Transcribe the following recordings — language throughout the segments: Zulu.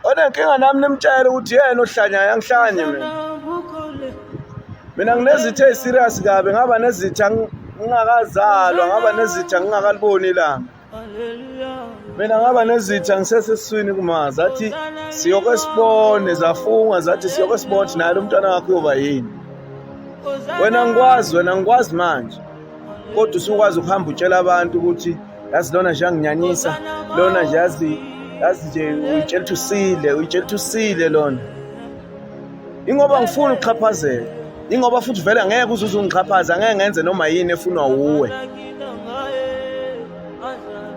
Onenkinga nami nimtshela ukuthi yena ohlanyayo angihlanye mina nginezitho eziserious kabi, ngaba nezitha ngingakazalwa, ngaba nezitha ngingakaliboni ilanga. Mina ngaba nezitha ngisesesiswini kuma zathi siyokwesibone, zafunga zathi siyokwesibona naye lo mntwana wakho uyoba yini. Wena ngikwazi manje, kodwa usukwazi ukuhamba utshela abantu ukuthi yazi lona nje anginyanyisa, lona nje yazi nje uyitshela usile lona. Ingoba ngifuna ukuxhaphazela, ingoba futhi vele angeke uzuze ungixhaphaza, angeke ngenze noma yini efunwa uwe.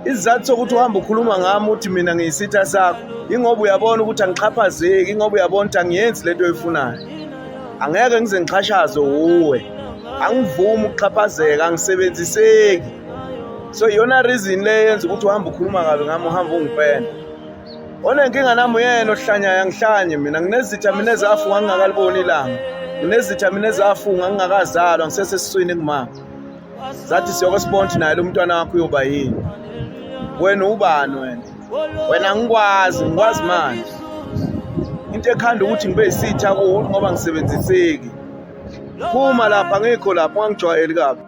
Isizathu sokuthi uhamba ukhuluma ngami uthi mina ngiyisitha sakho, ingoba uyabona ukuthi angixhaphazeki, ingoba uyabona ukuthi angiyenzi lento oyifunayo. Angeke ngize ngiqhashaze uwe, angivumi ukuxhaphazeka, angisebenziseki. So iyona reason le yenza ukuthi uhamba ukhuluma kabi ngami, uhamba ungipenda. Onenkinga nami uyena ohlanyayo angihlanye mina, nginezitha mina ezafunga ngingakaliboni ilanga, nginezitha mina ezafunga ngingakazalwa, ngisesesiswini kumama. Zathi siyokwesibona naye lo mntwana wakho uyoba yini. Wena ubani wena ngikwazi manje. Into ekhanda ukuthi ngibe yisitha kuwe ngoba ngisebenziseki. Phuma lapha ngikho lapha, ungangijwayeli kabi.